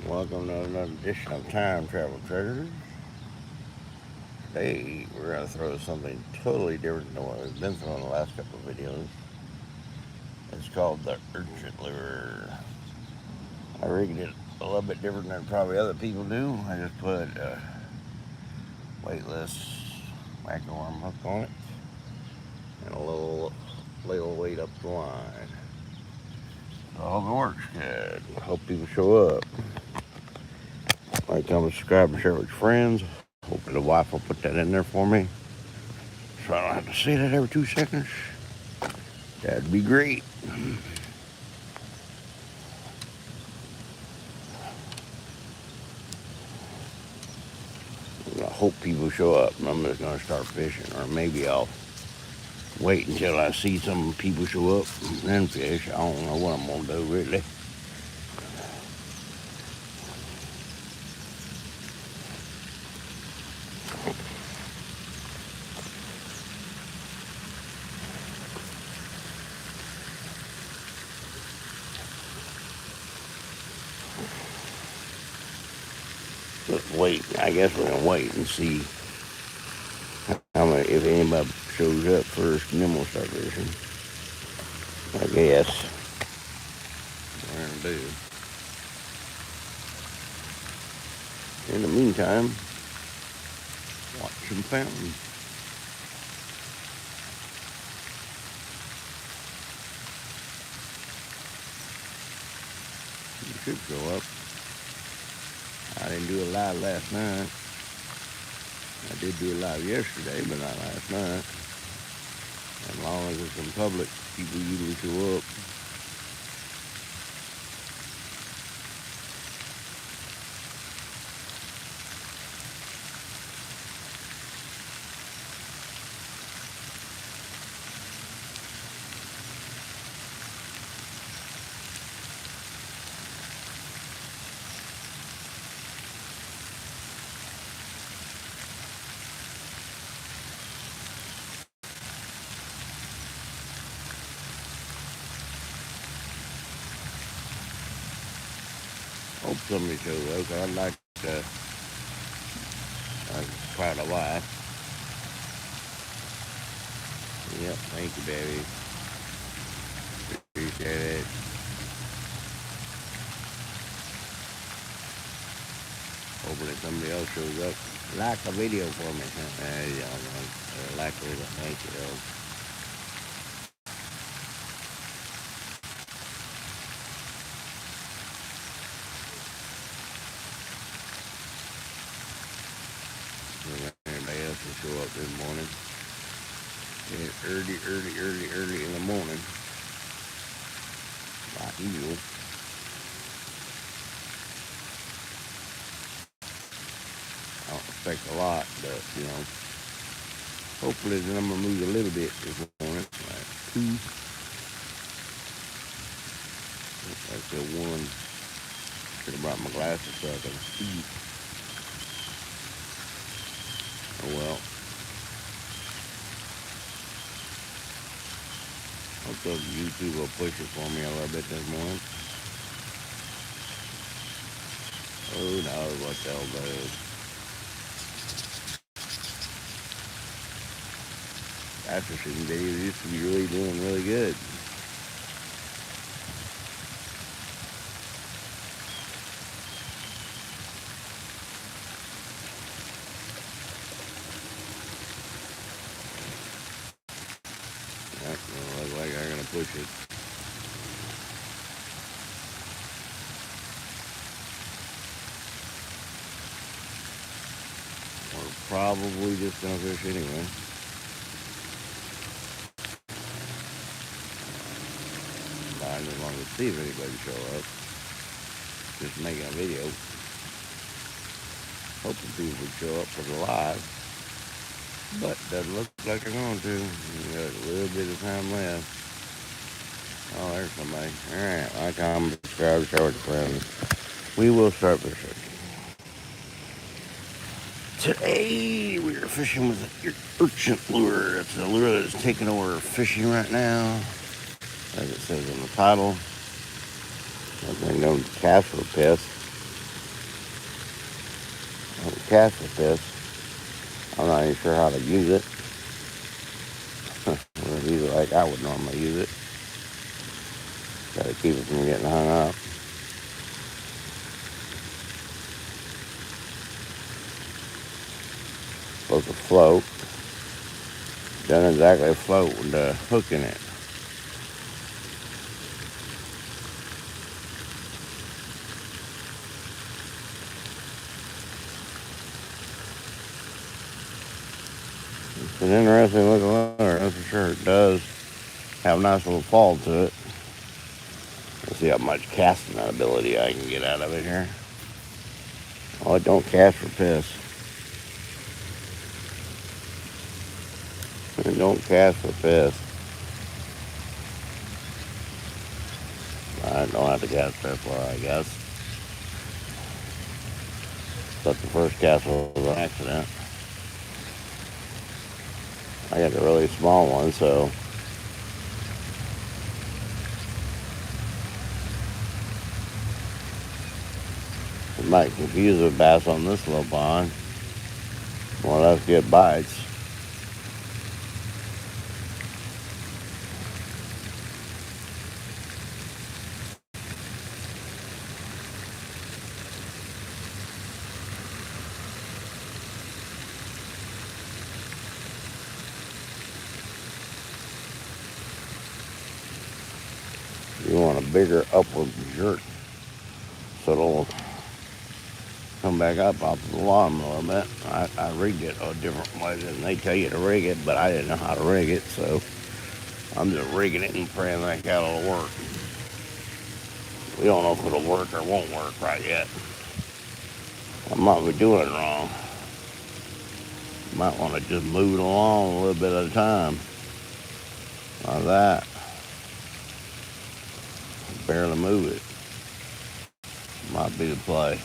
Welcome to another edition of Time Travel Treasures. Today we're going to throw something totally different than what we've been throwing the last couple of videos. It's called the urchin lure. I rigged it a little bit different than probably other people do. I just put a weightless macro arm hook on it and a little weight up the line. I hope it works good. I hope people show up. Like, comment, subscribe, and share with your friends. Hopefully the wife will put that in there for me, so I don't have to say that every 2 seconds. That'd be great. I hope people show up, and I'm just going to start fishing, or maybe I'll wait until I see some people show up and then fish. I don't know what I'm going to do, really. Just wait. I guess we're going to wait and see how many, if anybody shows up first, and then we'll start fishing. I guess what we're going to do. In the meantime, watch some fountains. You should show up. I didn't do a live last night. I did do a live yesterday, but not last night. As long as it's in public, people usually show up. Hope somebody shows up, 'cause I'd like to try the wife. Yep, thank you, baby. Appreciate it. Hopefully somebody else shows up. Like a video for me. There you go. Like a video. Thank you, though. Everybody else will show up this morning. It's early in the morning. Like usual. I don't expect a lot, but, you know, hopefully the number moves a little bit this morning. Like 2. That's a 1. Should have brought my glasses so I can see. Oh well. Hope YouTube will push it for me a little bit this morning. Who knows what they'll do. After shooting videos used to be really doing really good. That doesn't look like they're gonna push it. We're probably just gonna fish anyway. I just wanted to see if anybody show up. Just making a video. Hoping people would show up for the live. But doesn't look like they're going to. We got a little bit of time left. Oh, there's somebody. Alright, like, comment, subscribe, share with your friends. We will start fishing. Today we are fishing with the urchin lure. It's a lure that's taking over fishing right now. As it says in the title. That thing don't cast for a piss. cast with this. I'm not even sure how to use it. I'm going to use it like I would normally use it. Got to keep it from getting hung up. Supposed to float. Doesn't exactly float with the hook in it. It's an interesting looking lure, that's for sure. It does have a nice little fall to it. Let's see how much casting ability I can get out of it here. Oh, it don't cast for piss. It don't cast for piss. I don't have to cast that far, I guess. But the first cast was an accident. I got a really small one, so it might confuse a bass on this little pond. More or less get bites. You want a bigger upward jerk so it'll come back up off the bottom a little bit. I rigged it a different way than they tell you to rig it, but I didn't know how to rig it, so I'm just rigging it and praying that it'll work. We don't know if it'll work or won't work right yet. I might be doing it wrong. Might want to just move it along a little bit at a time. Like that. Barely move it. Might be the play.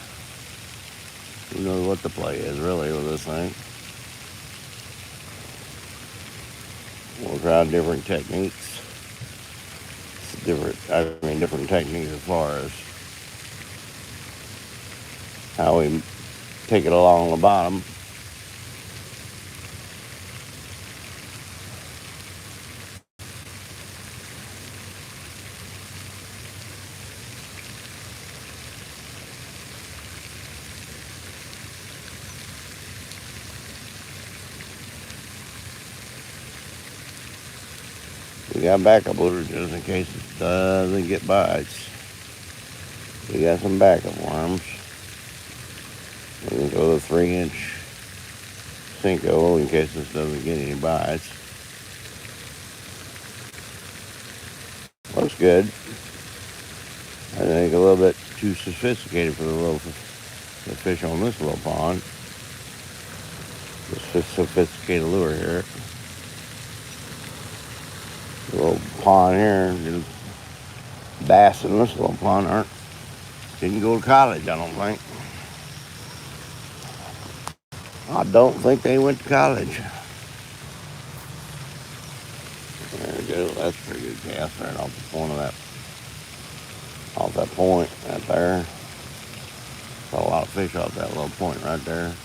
Who knows what the play is really with this thing. We'll try different techniques. Different techniques as far as how we take it along the bottom. We got backup lures just in case it doesn't get bites. We got some backup worms. We can go the 3-inch Cinco in case this doesn't get any bites. Looks good. I think a little bit too sophisticated for the fish on this little pond. This sophisticated lure here. The little pond here, bass in this little pond didn't go to college, I don't think. I don't think they went to college. There we go. That's a pretty good cast right off the point of that point right there. Got a lot of fish off that little point right there.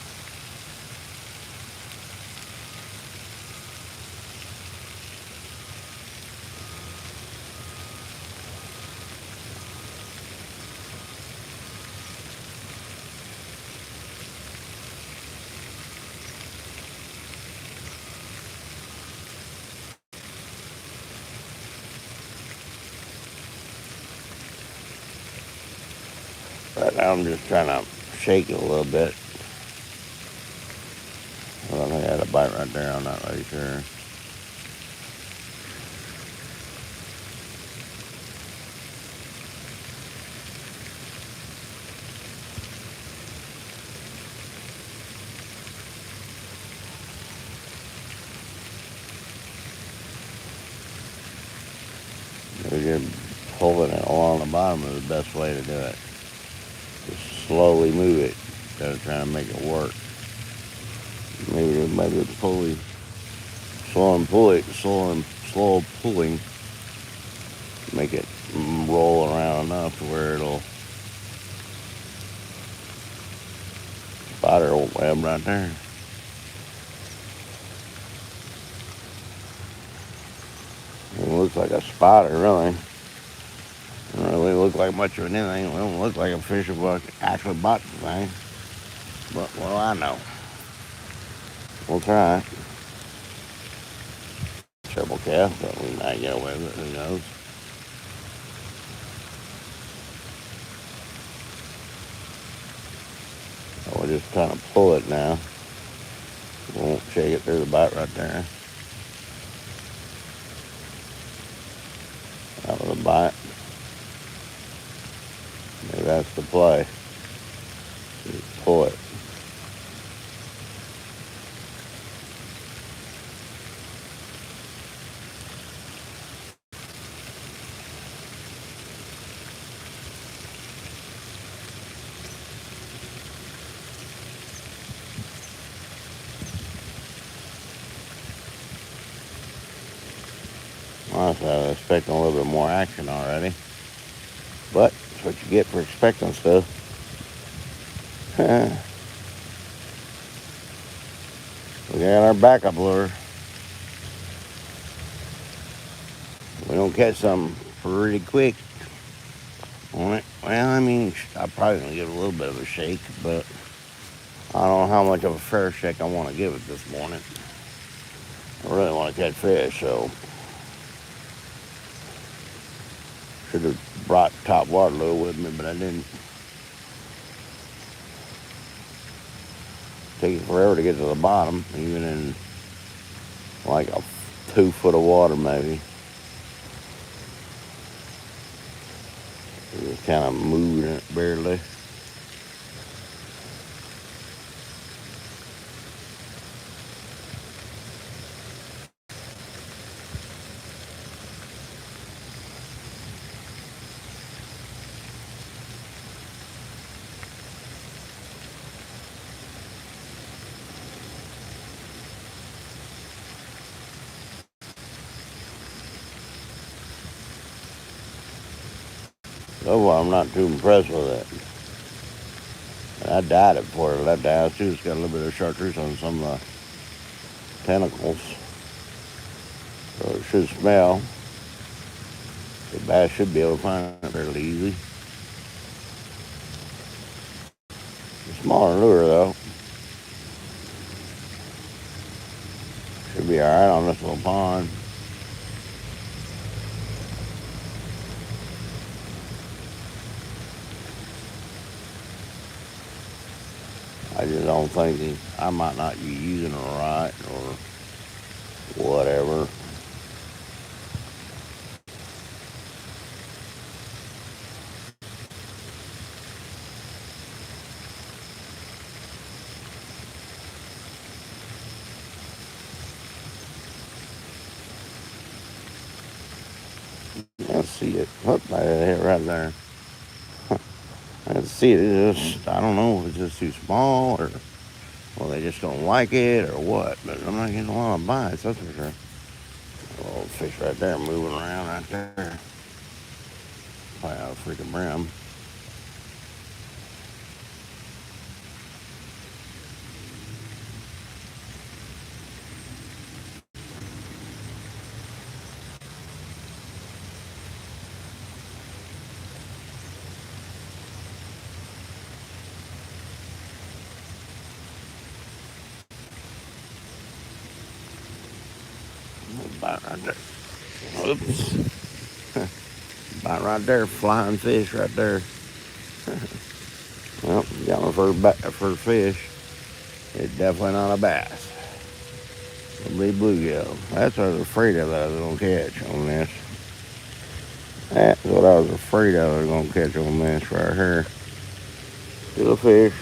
Right now I'm just trying to shake it a little bit. I don't think I had a bite right there, I'm not really sure. Maybe just holding it along the bottom is the best way to do it. Just slowly move it instead of trying to make it work. Maybe it's slow pulling, make it roll around enough to where it'll spider web right there. It looks like a spider, really. It doesn't really look like much of anything. It don't look like a fish will actually bite the thing. But, well, I know. We'll try it. Triple cast, but we might get away with it. Who knows? So we'll just kind of pull it now. We won't shake it through the bite right there. Out of the bite. Maybe that's the play. Just pull it. Honestly, I was expecting a little bit more action already. But that's what you get for expecting stuff. We got our backup lure. We don't catch something pretty quick on it. Well, I mean, I'm probably going to give it a little bit of a shake, but I don't know how much of a fair shake I want to give it this morning. I really want to catch fish, so should have brought top water lure with me, but I didn't. Take it forever to get to the bottom, even in like a 2 foot of water maybe. Just kind of moving it barely. So far, I'm not too impressed with it. And I dyed it before it let down too. It's got a little bit of chartreuse on some of the tentacles. So it should smell. The bass should be able to find it fairly easy. It's a smaller lure though. Should be alright on this little pond. I just don't think I might not be using it right or whatever. I see it. Look, I hit right there. I can see it. It's just, I don't know if it's just too small or, well, they just don't like it or what. But I'm not getting a lot of bites, that's for sure. A little fish right there moving around right there. Probably out of freaking brim. Bite right there. Oops. Bite right there. Flying fish right there. Well, got my first fish. It's definitely not a bass. It'll be bluegill. That's what I was afraid of that I was going to catch on this. That's what I was afraid of I was going to catch on this right here. Still a fish.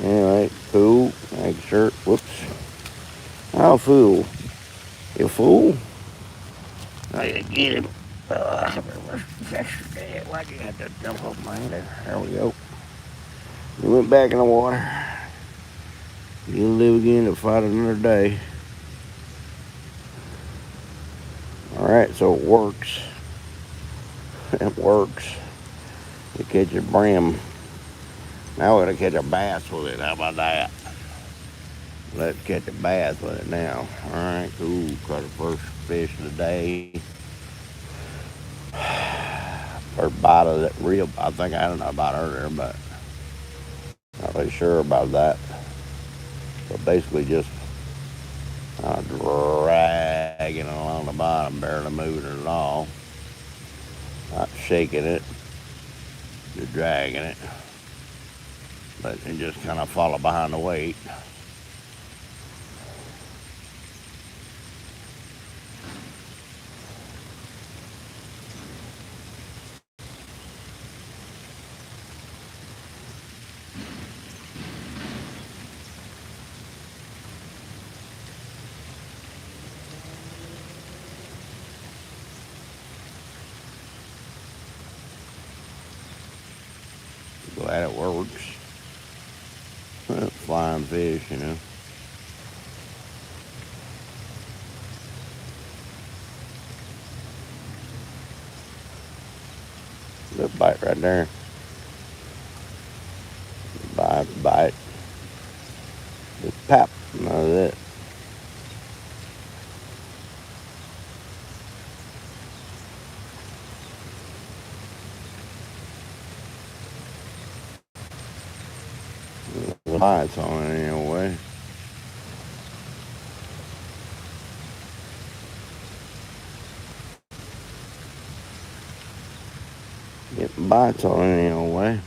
Anyway, cool. Make sure. Whoops. Oh, fool. You fool. I didn't get him. Why do you have to jump off my head? There we go. He went back in the water. He'll live again to fight another day. Alright, so it works. It works. You catch a brim Now we're gonna catch a bass with it. How about that? Let's catch a bass with it now. All right, cool. Caught the first fish of the day. First bite of that reel. I think I had another bite earlier, but not really sure about that. So basically just dragging it along the bottom, barely moving it at all. Not shaking it, just dragging it. But it just kind of follow behind the weight. Glad it works. Flying fish, you know. Good bite right there. Bite. Just pop. None of that. The bites on it anyway. Getting bites on it anyway.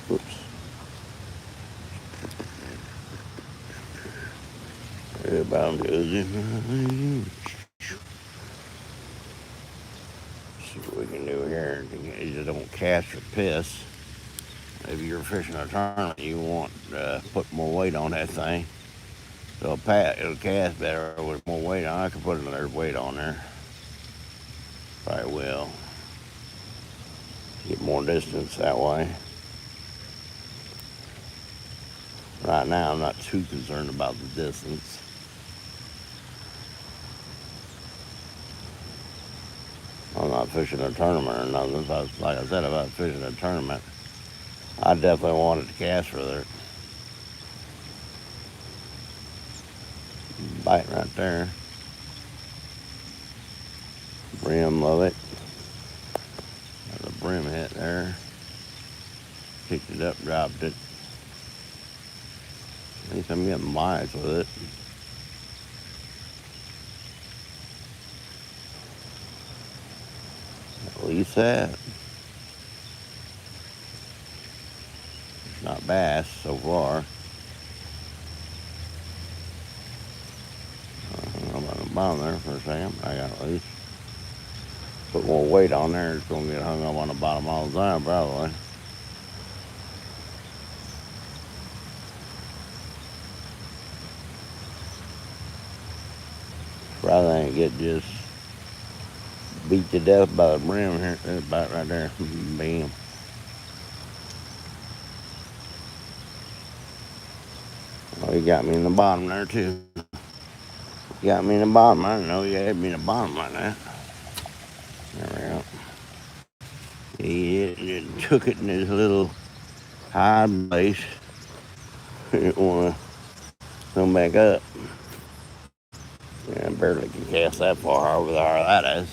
Oops. About good. See what we can do here. You just don't cast or piss. If you're fishing a tournament, you want to put more weight on that thing. So it'll cast better with more weight on it. I could put another weight on there. Probably will. Get more distance that way. Right now, I'm not too concerned about the distance. I'm not fishing a tournament or nothing. So like I said, if I was fishing a tournament, I definitely wanted to cast further. Bite right there. Brim of it. Got a brim hit there. Picked it up, dropped it. At least I'm getting bites with it. At least that. It's not bass so far. I'm on the bottom there for a second. I got at least put more weight on there. It's going to get hung up on the bottom all the time, probably. Rather than get just beat to death by the brim here. There's a bite right there. Bam. Oh, he got me in the bottom there, too. He got me in the bottom. I didn't know he had me in the bottom like that. There we go. He took it in his little hide place. He didn't want to come back up. Yeah, I barely can cast that far over there, that is.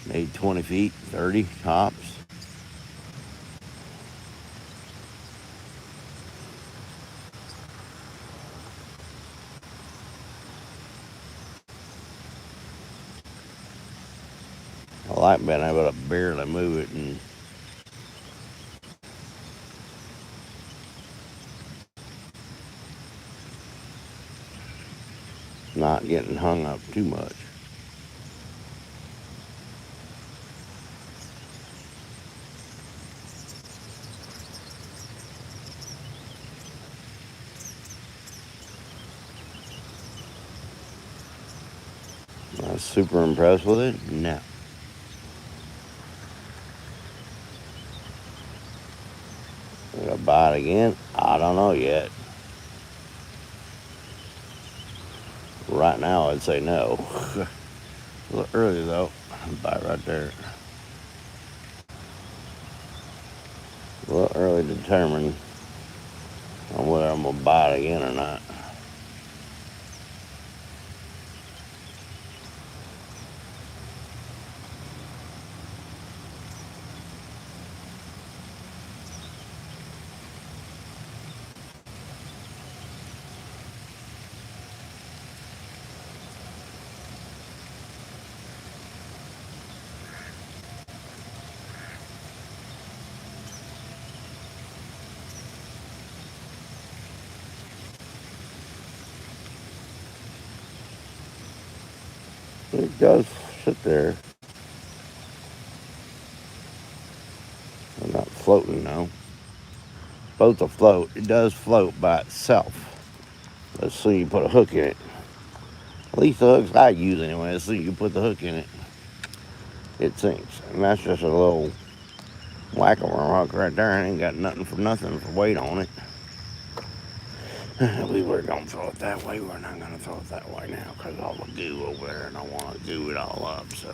Maybe 20 feet, 30 tops. I like being able to barely move it and not getting hung up too much. I was super impressed with it. No. Will I buy it again? I don't know yet. Right now, I'd say no. A little early though. Buy right there. a little early to determine on whether I'm gonna bite again or not. It does sit there. I'm not floating now. Both afloat. It does float by itself. Let's see, you put a hook in it. At least the hooks I use anyway. Let's see, you put the hook in it, it sinks. And that's just a little whack-a-worm hook right there. I ain't got nothing for weight on it. We were going to throw it that way. We're not going to throw it that way now because all the goo over there, and I want to goo it all up. So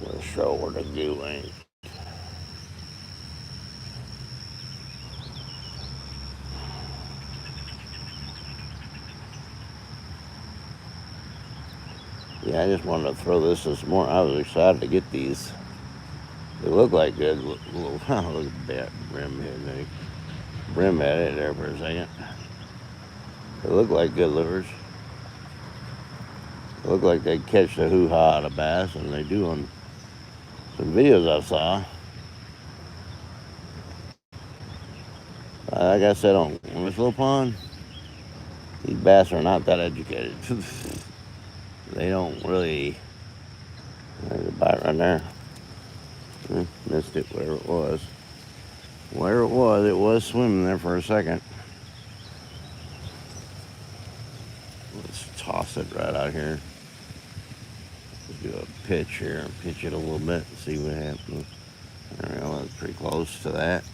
we'll show where the goo ain't. Yeah, I just wanted to throw this morning. I was excited to get these. They look like good little, look at that brim head. They brim had it there for a second. They look like good lures. They look like they catch the hoo-ha out of bass, and they do on some videos I saw. Like I said, on this little pond, these bass are not that educated. They don't really. There's a bite right there. Missed it, wherever it was. Where it was swimming there for a second. Let's toss it right out here. Let's do a pitch here and pitch it a little bit and see what happens. There we go, that's pretty close to that.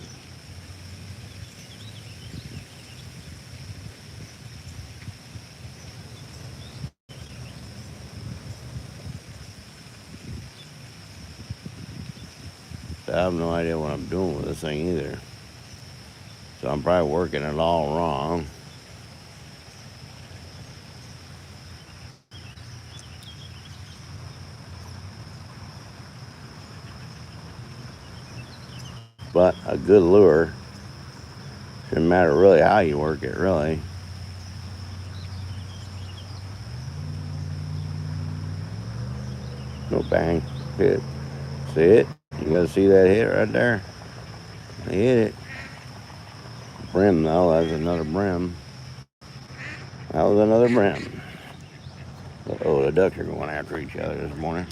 I have no idea what I'm doing with this thing either. So I'm probably working it all wrong. But a good lure, shouldn't matter really how you work it, really. No bang, hit. See it? You gotta see that hit right there? I hit it. Brim though, that's another brim. That was another brim. Oh, the ducks are going after each other this morning.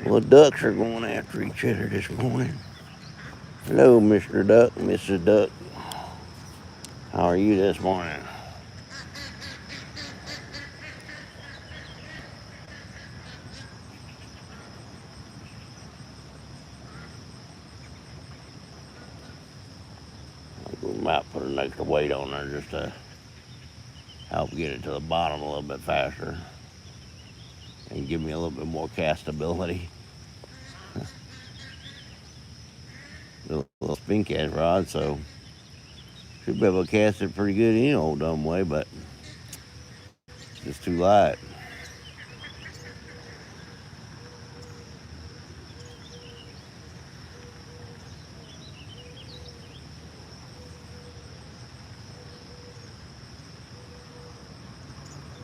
Well, the ducks are going after each other this morning. Hello, Mr. Duck, Mrs. Duck. How are you this morning? We might put an extra weight on there just to help get it to the bottom a little bit faster and give me a little bit more castability. The little spin cast rod, so should be able to cast it pretty good any old dumb way, but it's too light.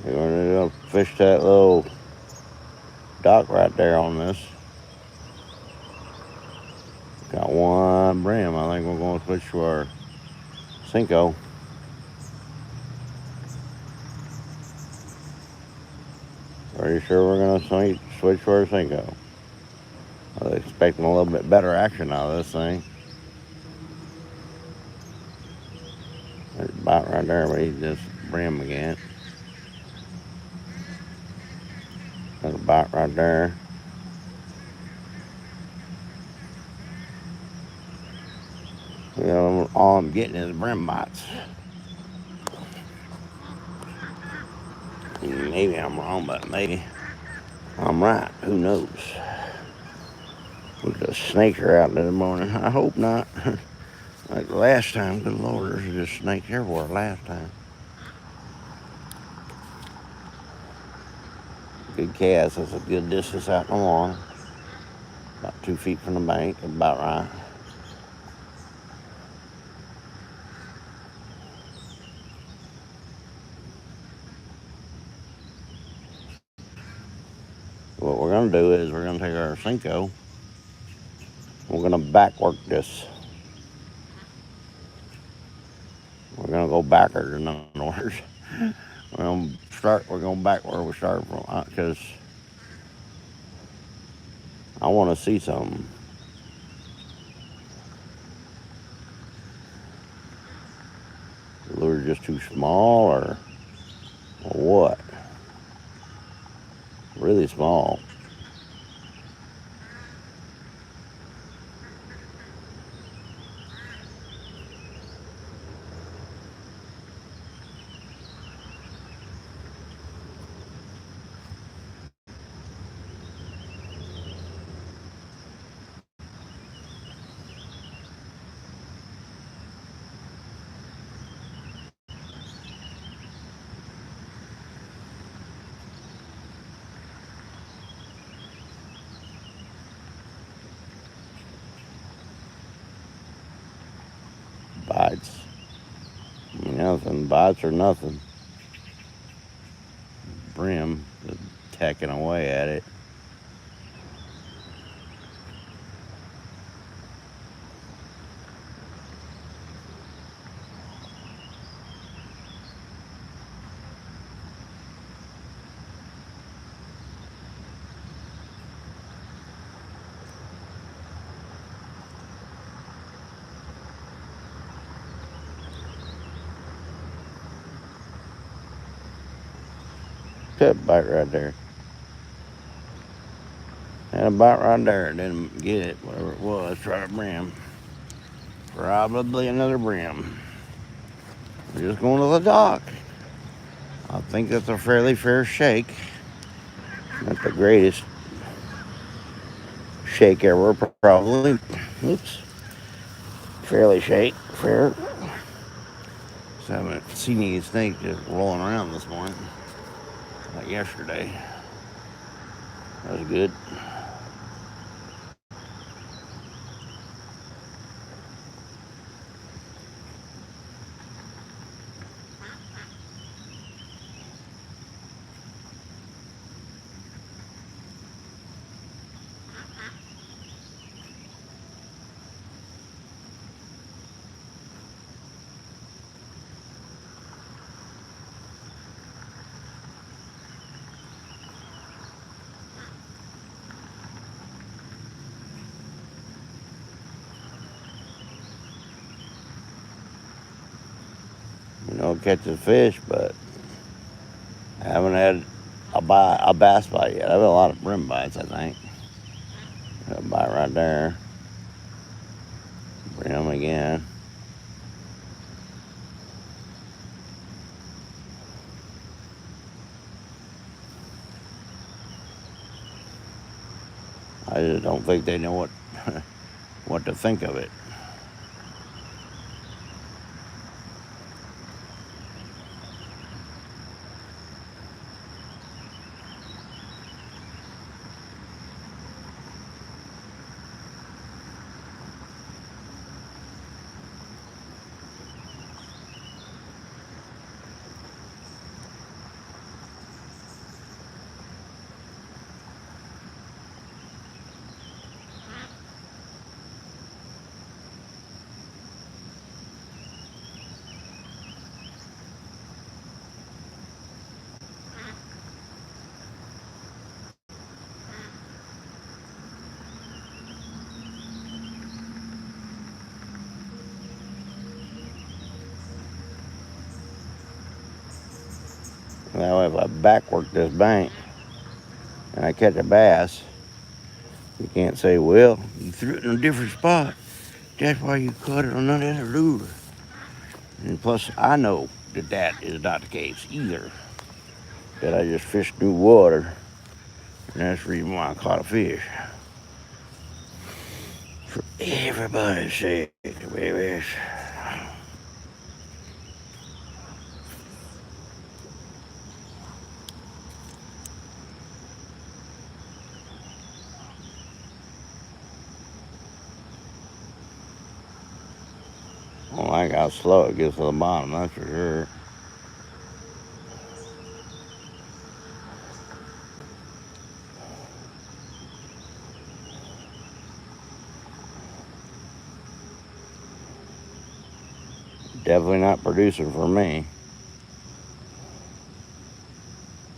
We're gonna fish that little dock right there on this. Got one brim. I think we're going to switch to our Cinco. Pretty sure we're going to switch to our Cinco. I was expecting a little bit better action out of this thing. There's a bite right there, but he's just brim again. There's a bite right there. You know, all I'm getting is brim bites. Maybe I'm wrong, but maybe I'm right. Who knows? Look, the snakes are out in the morning. I hope not. Like last time, good Lord, there's just snakes everywhere last time. Good cast. That's a good distance out in the water. About 2 feet from the bank, about right. What we're gonna do is we're gonna take our Cinco. We're gonna backwork this. We're gonna go backwards, in other words. We're gonna back where we started from, because I want to see something. The lure just too small, or what? Really small. Bites. Nothing. Bites or nothing. Brim tacking away at it. Cut bite right there. Had a bite right there. Didn't get it. Whatever it was. Try a brim. Probably another brim. We're just going to the dock. I think that's a fairly fair shake. Not the greatest shake ever, probably. Oops. Fairly fair. So I haven't seen any snakes just rolling around this morning, like yesterday. That was good. Catching fish, but I haven't had a bass bite yet. I've had a lot of brim bites, I think. Got a bite right there. Brim again. I just don't think they know what to think of it. Now, if I backwork this bank and I catch a bass, you can't say, well, you threw it in a different spot. That's why you caught it on another lure. And plus, I know that is not the case either. That I just fished new water, and that's the reason why I caught a fish. Everybody's sick, babies. I don't like how slow it gets to the bottom, that's for sure. Definitely not producing for me.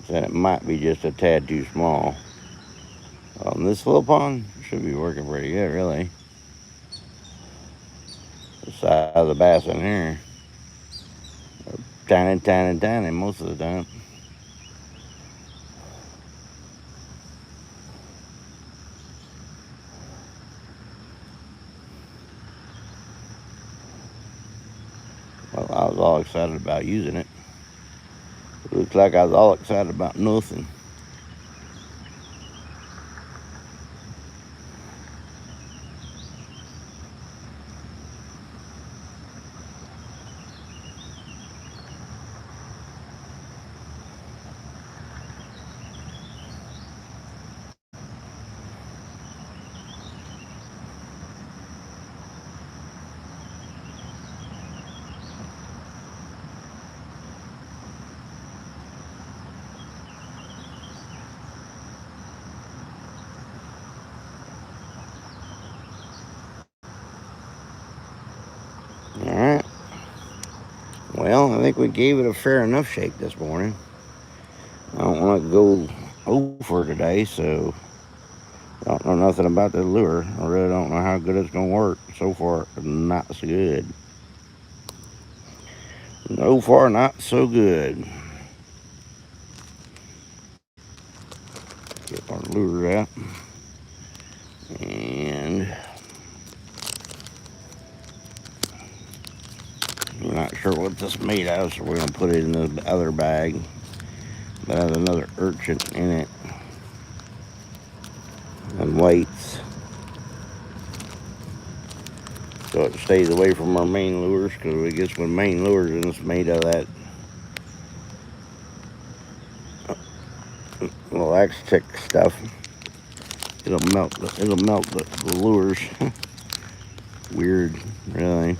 Said it might be just a tad too small. This little pond should be working pretty good, really. The size of the bass in here. Tiny, tiny, tiny most of the time. Well, I was all excited about using it. It looks like I was all excited about nothing. Alright. Well, I think we gave it a fair enough shake this morning. I don't want to go over today, so I don't know nothing about the lure. I really don't know how good it's going to work. So far, not so good. So far, not so good. Get our lure out. And I'm not sure what this is made out of, so we're going to put it in the other bag. That has another urchin in it. And weights. So it stays away from our main lures, because we get with main lures and it's made of that little X-Tick stuff. It'll melt the lures. Weird, really.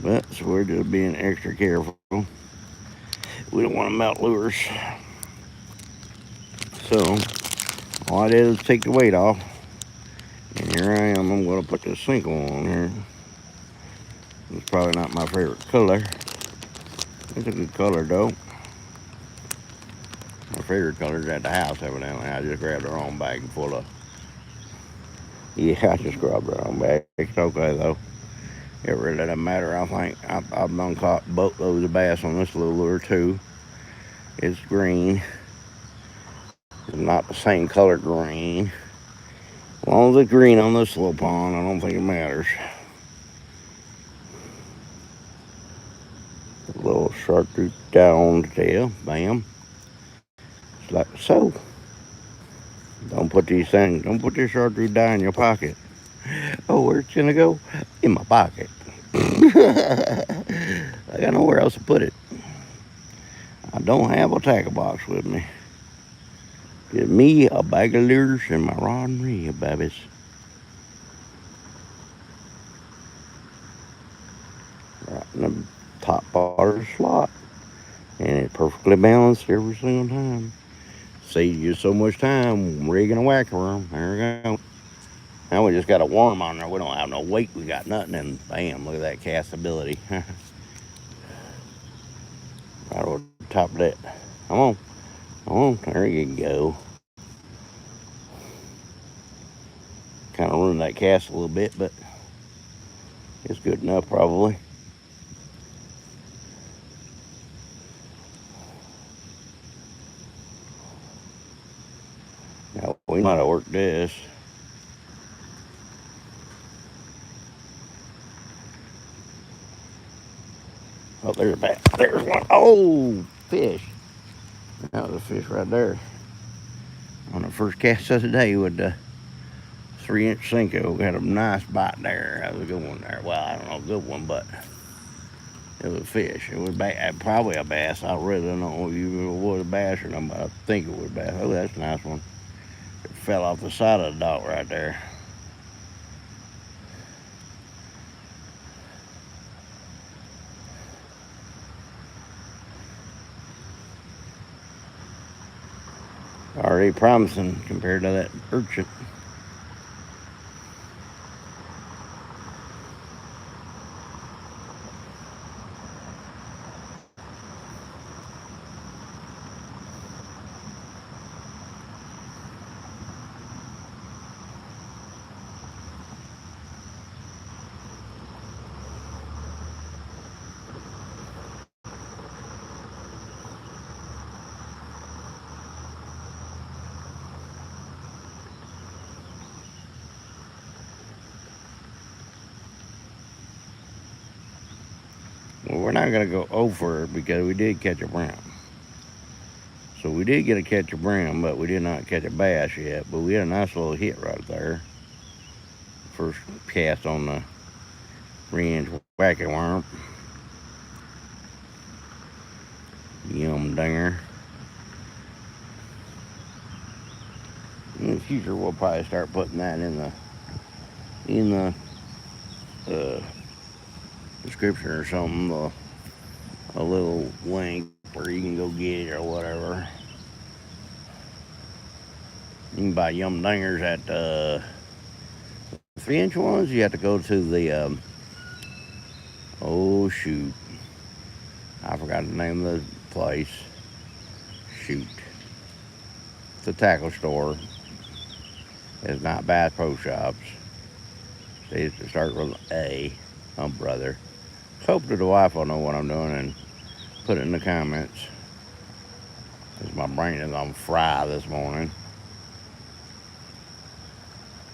But so we're just being extra careful. We don't want to melt lures. So all I did is take the weight off. And here I am. I'm going to put this Cinco on here. It's probably not my favorite color. It's a good color though. My favorite color's at the house, evidently. I just grabbed the wrong bag full of. Yeah, I just grabbed the wrong bag. It's okay though. It really doesn't matter. I think I've done caught boatloads of bass on this little lure too. It's green. It's not the same color green. As long as it's green on this little pond, I don't think it matters. A little chartreuse down the tail. Bam. Just like so. Don't put these things, don't put this chartreuse dye in your pocket. Oh, where's it gonna go? In my pocket. I got nowhere else to put it. I don't have a tackle box with me. Give me a bag of lures and my rod and reel, babies. Right in the top part of the slot. And it's perfectly balanced every single time. Saves you so much time rigging a whacker worm. There we go. Now we just got a worm on there. We don't have no weight. We got nothing. And bam, look at that castability. Right over the top of that. Come on. Come on. There you go. Kind of ruined that cast a little bit, but it's good enough probably. Now we might have worked this. Oh, there's a bass. There's one. Oh, fish. That was a fish right there. On the first cast of the day with the 3-inch Cinco. Had a nice bite there. That was a good one there. Well, I don't know, a good one, but it was a fish. It was probably a bass. I really don't know if it was a bass or not, but I think it was a bass. Oh, that's a nice one. It fell off the side of the dock right there. Already promising compared to that urchin. Well, we're not going to go over it because we did catch a brown. So we did get a catch a brown, but we did not catch a bass yet. But we had a nice little hit right there. First cast on the 3-inch wacky worm. Yum dinger. In the future, we'll probably start putting that in the description or something. A little link where you can go get it or whatever. You can buy yum dingers at 3-inch ones. You have to go to the oh shoot, I forgot the name of the place. Shoot, it's a tackle store. It's not Bass Pro Shops. They used to start with A. Oh brother. Hope that the wife will know what I'm doing and put it in the comments. Cause my brain is on fry this morning.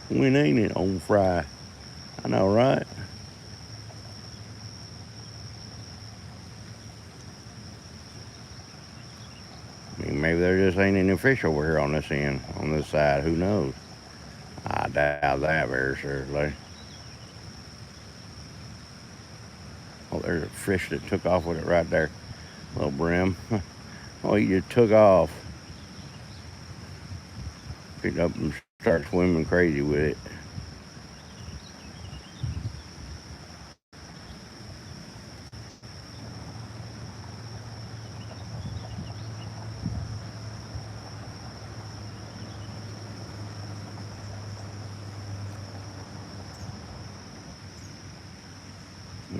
When ain't it on fry? I know, right? I mean, maybe there just ain't any fish over here on this end, on this side. Who knows? I doubt that very seriously. Oh, there's a fish that took off with it right there. Little brim. Oh, he just took off. Picked up and started swimming crazy with it.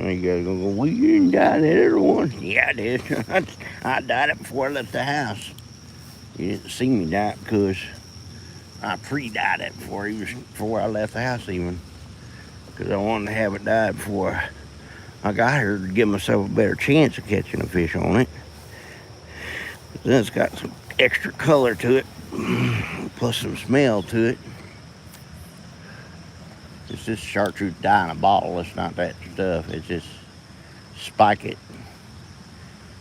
You guys gonna go, well, you didn't die that other one. Yeah, I did. I died it before I left the house. You didn't see me die because I pre-died it before I left the house even. Because I wanted to have it die before I got here to give myself a better chance of catching a fish on it. But then it's got some extra color to it, plus some smell to it. It's just chartreuse dye in a bottle. It's not that stuff. It's just spike it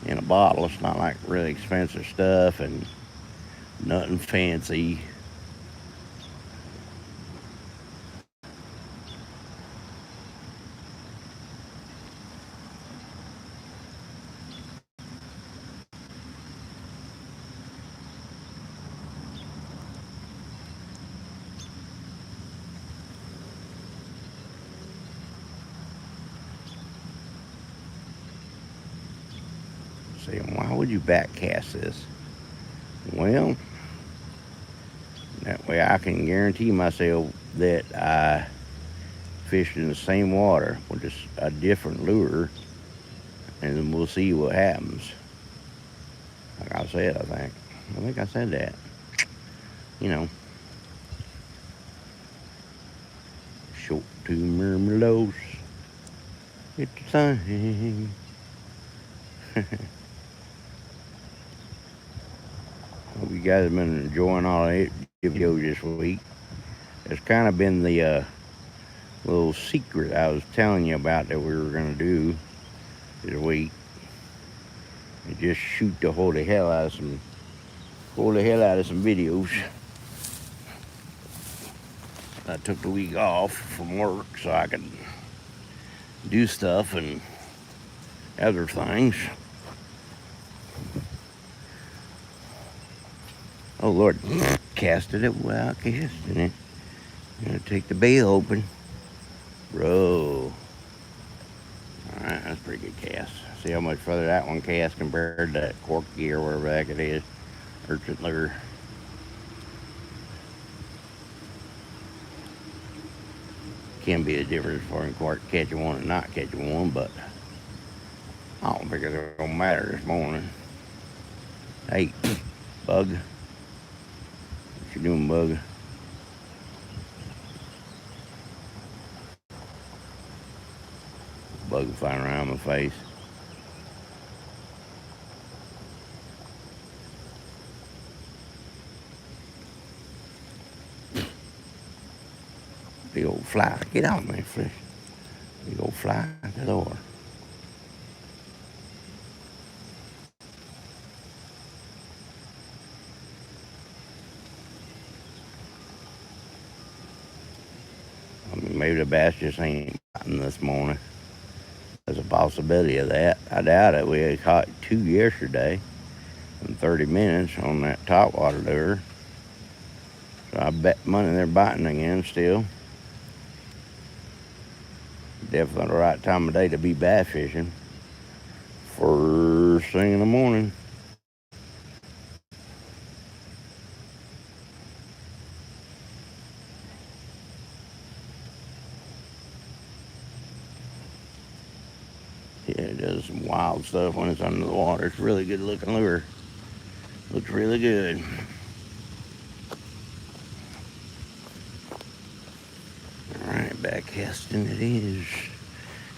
in a bottle. It's not like really expensive stuff and nothing fancy. Saying, why would you back cast this? Well, that way I can guarantee myself that I fished in the same water with just a different lure, and then we'll see what happens. Like I said, I think I said that. You know, short two murmulos. It's the thing. Hope you guys have been enjoying all the videos this week. It's kind of been the little secret I was telling you about that we were going to do this week. And just shoot the whole hell out of some videos. I took the week off from work so I could do stuff and other things. Oh Lord, casted it without casting it. I'm gonna take the bail open. Bro. Alright, that's a pretty good cast. See how much further that one cast compared to that Corky or whatever the heck it is. Urchin lure. Can be a difference for catching one and not catching one, but I don't think it's gonna matter this morning. Hey, bug. What you doing, bug? Bug flying around my face. Big old fly. Get out, man, fish. Big old fly at the door. I mean, maybe the bass just ain't biting this morning. There's a possibility of that. I doubt it. We had caught 2 yesterday in 30 minutes on that topwater lure. So I bet money they're biting again still. Definitely the right time of day to be bass fishing. First thing in the morning. Yeah, it does some wild stuff when it's under the water. It's a really good looking lure. Looks really good. Alright, back casting it is.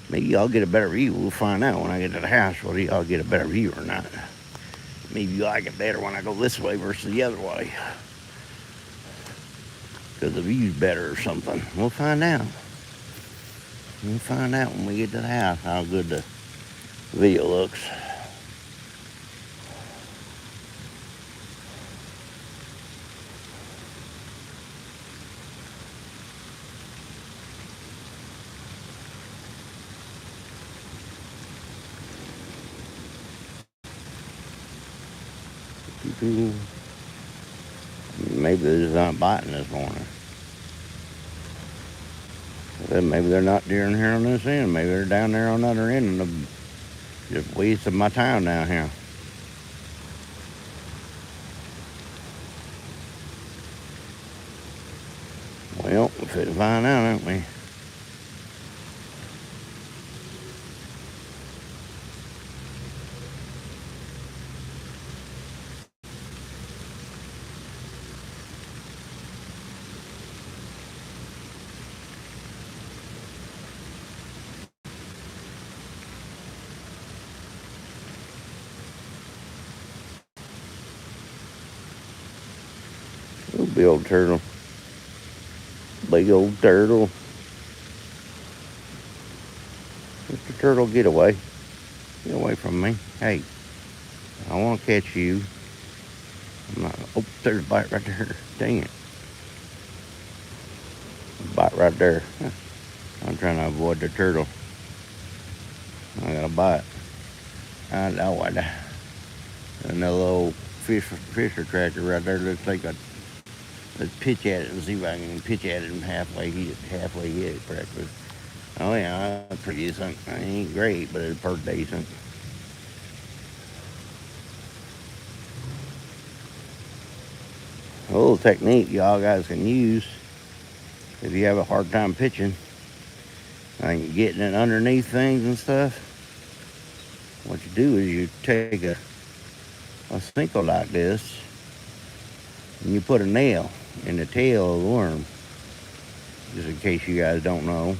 Maybe y'all get a better view. We'll find out when I get to the house whether y'all get a better view or not. Maybe you like it better when I go this way versus the other way. Because the view's better or something. We'll find out. We'll find out when we get to the house how good the video looks. Maybe they're just not biting this morning. Maybe they're not down here on this end. Maybe they're down there on the other end and I'm just wasting my time down here. Well, we'll fit to find out, aren't we? Oh, big old turtle. Big old turtle. Mr. Turtle, get away. Get away from me. Hey, I want to catch you. I'm not. Oh, there's a bite right there. Dang it. A bite right there. I'm trying to avoid the turtle. I got a bite. I know what. Another little fisher tractor right there. Let's pitch at it and see if I can pitch at it and halfway hit it correctly. Oh yeah, that's pretty decent. I ain't great, but it's pretty decent. A little technique y'all guys can use if you have a hard time pitching, like getting it underneath things and stuff. What you do is you take a sinker like this and you put a nail in the tail of the worm. Just in case you guys don't know.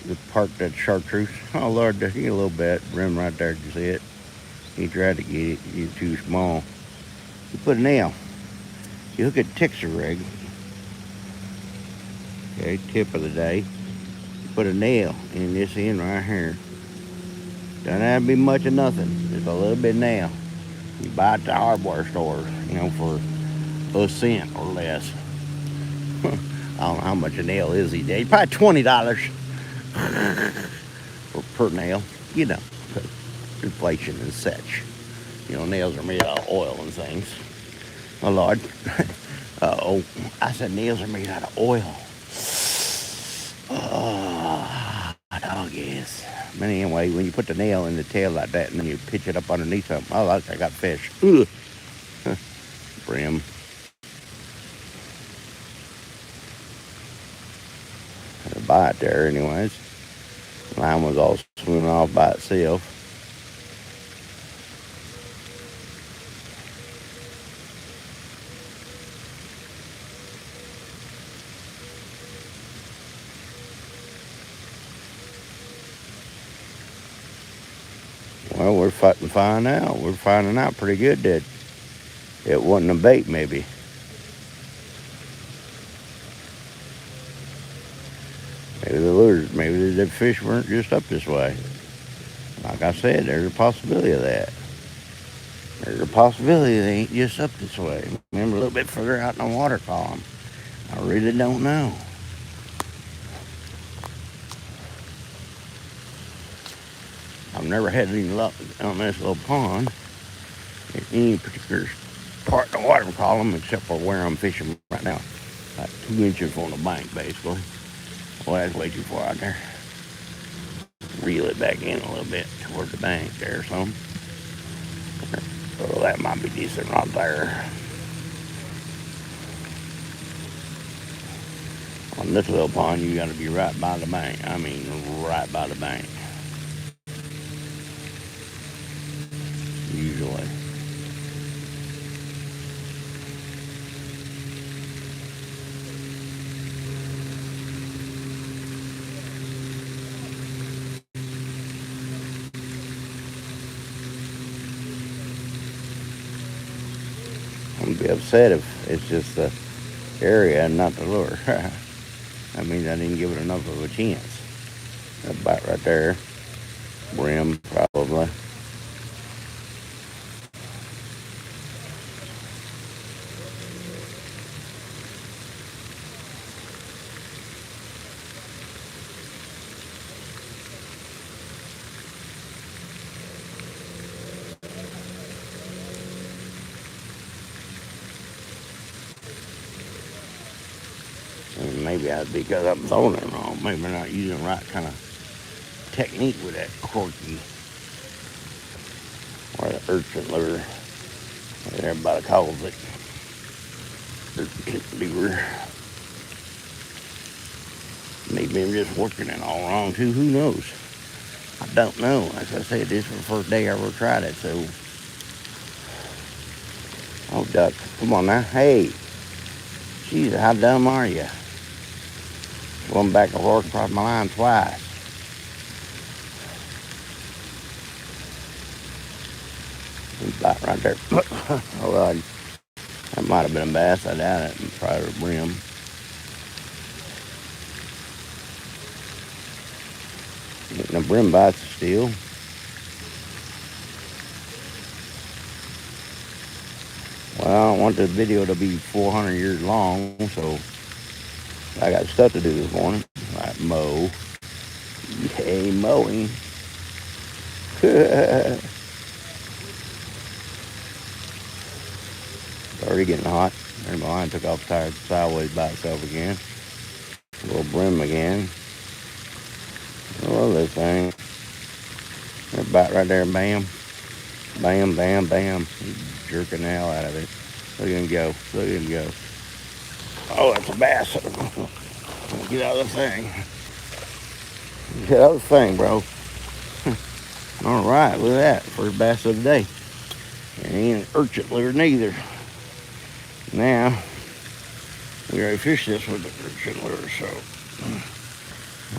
The part that chartreuse. Oh Lord, there's a little bit rim right there. You see it? He tried to get it. You're too small. You put a nail. You hook a Tixer rig. Okay, tip of the day. You put a nail in this end right here. Doesn't have to be much of nothing. Just a little bit of nail. You buy it at the hardware stores, for $1 cent or less. I don't know how much a nail is these days. Probably $20 per nail, you know, inflation and such. You know, nails are made out of oil and things. Oh, Lord. Uh-oh. I said nails are made out of oil. Oh, dog is. But anyway, when you put the nail in the tail like that and then you pitch it up underneath something, oh, look, I got fish. Ugh. Brim. A bite there, anyways. Line was all swimming off by itself. Well, we're fighting fine out. We're finding out pretty good that it wasn't a bait, maybe. Maybe the lures, maybe the fish weren't just up this way. Like I said, there's a possibility of that. There's a possibility they ain't just up this way. Remember, a little bit further out in the water column. I really don't know. I've never had any luck on this little pond in any particular part of the water column except for where I'm fishing right now. About 2 inches on the bank, basically. Well, that's way too far out there. Reel it back in a little bit toward the bank there, so. Oh, that might be decent right there. On this little pond, you got to be right by the bank. I mean, right by the bank. Usually. I'm gonna be upset if it's just the area and not the lure. That means I didn't give it enough of a chance. That bite right there. Brim, probably. And maybe that's because I'm throwing it wrong. Maybe I'm not using the right kind of technique with that corky or the urchin lure. Whatever everybody calls it. Urchin lure. Maybe I'm just working it all wrong too. Who knows? I don't know. As I said, this was the first day I ever tried it, so. Oh, duck. Come on now. Hey. Jeez, how dumb are you? Going back and forth across my line twice. Bite right there. Oh, well, that might have been a bass. I doubt it. Probably a brim. Getting a brim bites still. Well, I don't want this video to be 400 years long, so I got stuff to do this morning. Like mow. Yay, mowing. It's already getting hot. There's my line took off sideways by itself again. A little brim again. I love this thing. That bite right there, bam. Bam, bam, bam. He's jerking the hell out of it. Look at him go. Look at him go. Oh, that's a bass. Get out of the thing. Get out of the thing, bro. All right, look at that. First bass of the day. And he ain't an urchin lure neither. Now, we already fished this with the urchin lure, so.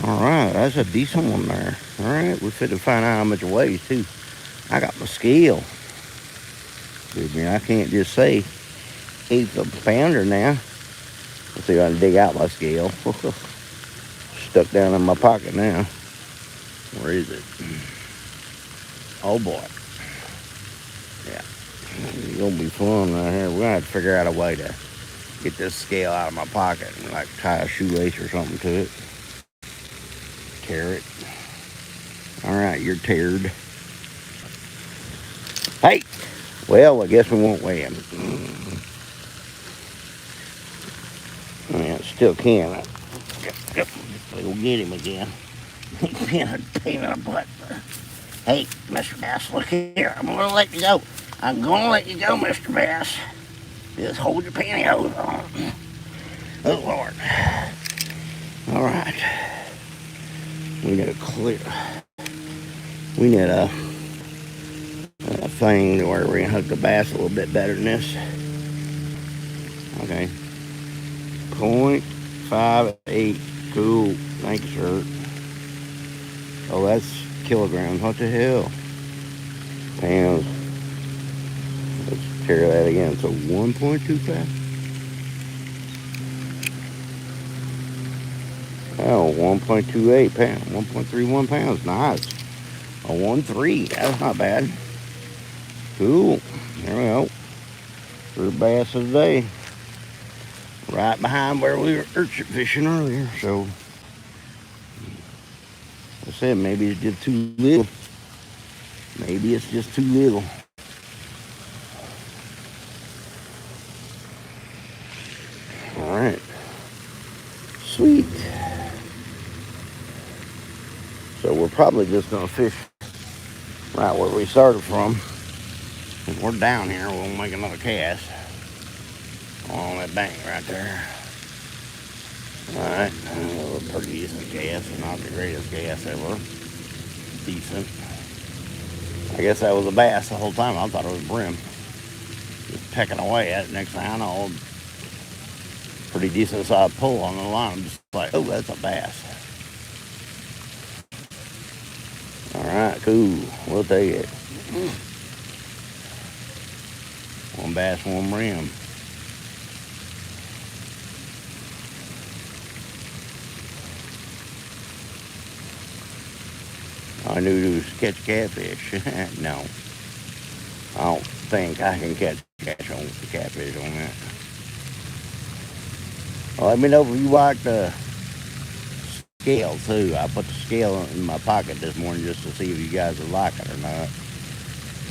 All right, that's a decent one there. All right, we're fit to find out how much it weighs, too. I got my scale. I mean, I can't just say 1/8 of a pounder now. Let's see if I can dig out my scale. Stuck down in my pocket now. Where is it? Oh boy. Yeah. It's gonna be fun right here. We're gonna have to figure out a way to get this scale out of my pocket and like tie a shoelace or something to it. Tear it. Alright, you're teared. Hey! Well, I guess we won't weigh him. Yeah, still can. We'll get him again. Pain in the butt. Hey, Mr. Bass, look here. I'm gonna let you go. I'm gonna let you go, Mr. Bass. Just hold your pantyhose on. Oh, Lord. All right. We need a clear. We need a thing where we can hook the bass a little bit better than this. Okay. 0.58. Cool. Thanks, sir. Oh, that's kilograms. What the hell? Pounds. Let's tear that again. So 1.25. Oh, 1.28 pounds. 1.31 pounds. Nice. A 1.3. That's not bad. Cool. There we go. Third bass of the day. Right behind where we were urchin fishing earlier. So, I said maybe it's just too little. Maybe it's just too little. All right. Sweet. So we're probably just gonna fish right where we started from. If we're down here, we'll make another cast on that bank right there. Alright, a pretty decent cast, not the greatest cast ever. Decent. I guess that was a bass the whole time. I thought it was brim. Just pecking away at it. Next thing I know, pretty decent sized pull on the line. I'm just like, oh, that's a bass. Alright, cool. We'll take it. One bass, one brim. I knew to catch catfish. No. I don't think I can catch catfish on that. Well, let me know if you like the scale too. I put the scale in my pocket this morning just to see if you guys would like it or not.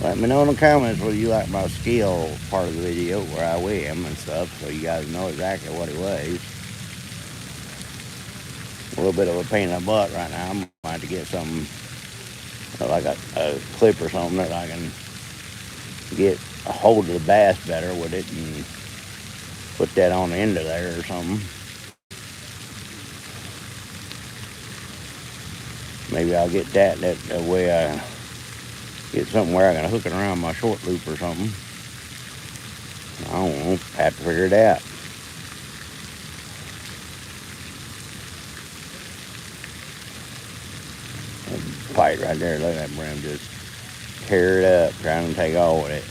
Let me know in the comments whether you like my scale part of the video where I weigh him and stuff so you guys know exactly what he weighs. A little bit of a pain in the butt right now. I'm going to have to get something like a clip or something that I can get a hold of the bass better with it and put that on the end of there or something. Maybe I'll get that way I get something where I can hook it around my short loop or something. I don't know. Have to figure it out. Fight right there. Look at that brim just tear it up, trying to take all with it.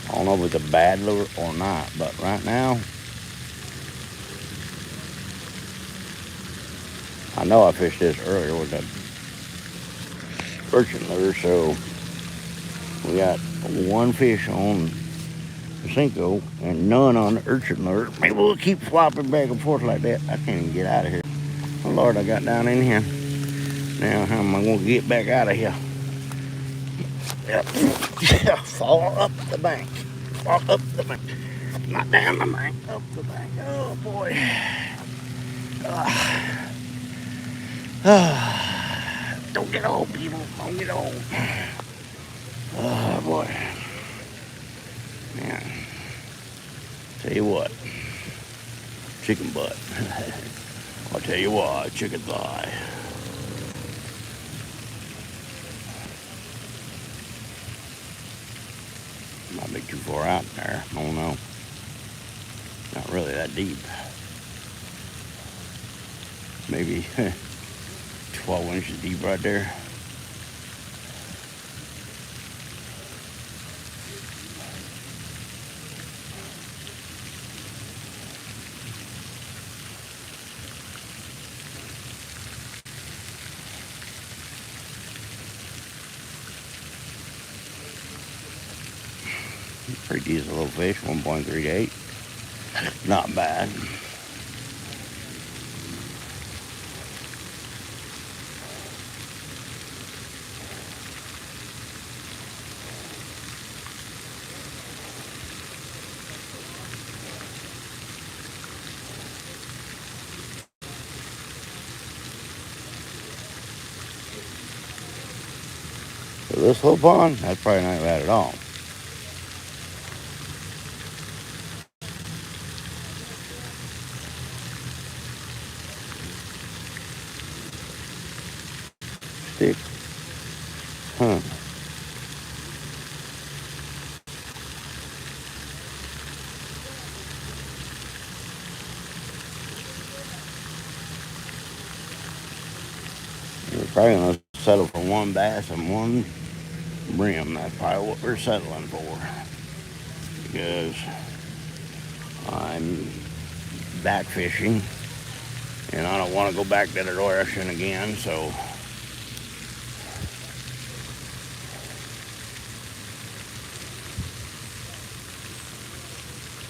I don't know if it's a bad lure or not, but right now, I know I fished this earlier with the urchin lure, so we got one fish on the Cinco and none on the urchin lure. Maybe we'll keep flopping back and forth like that. I can't even get out of here. Oh Lord, I got down in here. Now how am I gonna get back out of here? Yep. Fall up the bank. Fall up the bank. Not down the bank, up the bank. Oh boy. Don't get old, people. Don't get old. Oh boy. Man. Tell you what. Chicken butt. I'll tell you what, chicken thigh. Might be too far out there. I don't know. Not really that deep. Maybe 12 inches deep right there. Pretty decent little fish, 1.38. Not bad. So this whole pond, that's probably not bad at all. Stick. Huh. We're probably gonna settle for one bass and one brim. That's probably what we're settling for. Because I'm back fishing and I don't want to go back to the ocean again, so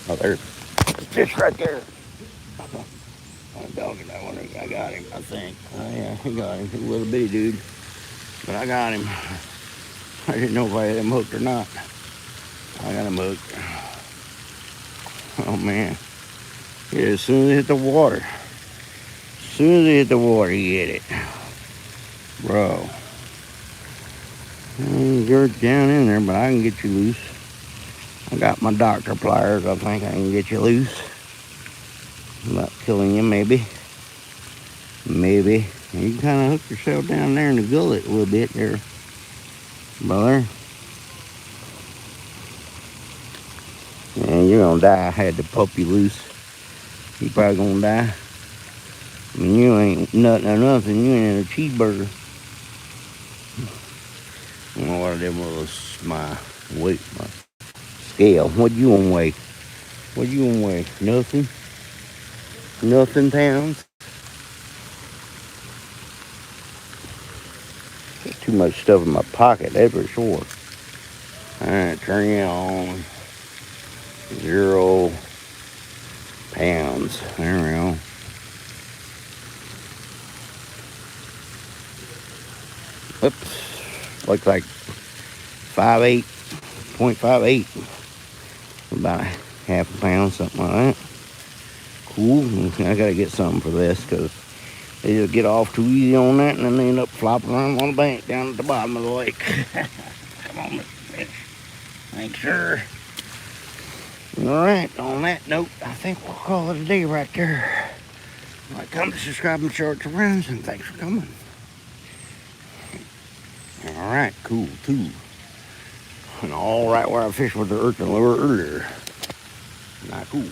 oh, there's a fish right there. I'm dogging that one. I got him, I think. Oh yeah, I got him. He was a bitty dude, but I got him. I didn't know if I had him hooked or not. I got him hooked. Oh man. Yeah, as soon as it hit the water. As soon as it hit the water, he hit it. Bro. You're down in there, but I can get you loose. I got my doctor pliers. I think I can get you loose. Not killing you, maybe. Maybe. You can kind of hook yourself down there in the gullet a little bit there, brother. And you're gonna die. I had to pop you loose. You probably gonna die. I mean, you ain't nothing or nothing. You ain't in a cheeseburger. I don't know what I did with my weight, my scale. What you gonna weigh? What you gonna weigh? Nothing? Nothing pounds? There's too much stuff in my pocket, that's for sure. Alright, turn you on. 0 pounds. There we go. Oops. Looks like 5.8, 0.58. About half a pound, something like that. Cool. I gotta get something for this because they just get off too easy on that and then they end up flopping around on the bank down at the bottom of the lake. Come on, Mr. Fish. Thanks, sir. Alright, on that note, I think we'll call it a day right there. Like, come to subscribe and share it to friends, and thanks for coming. Alright, cool, too. And all right where I fished with the urchin lure earlier. Not cool.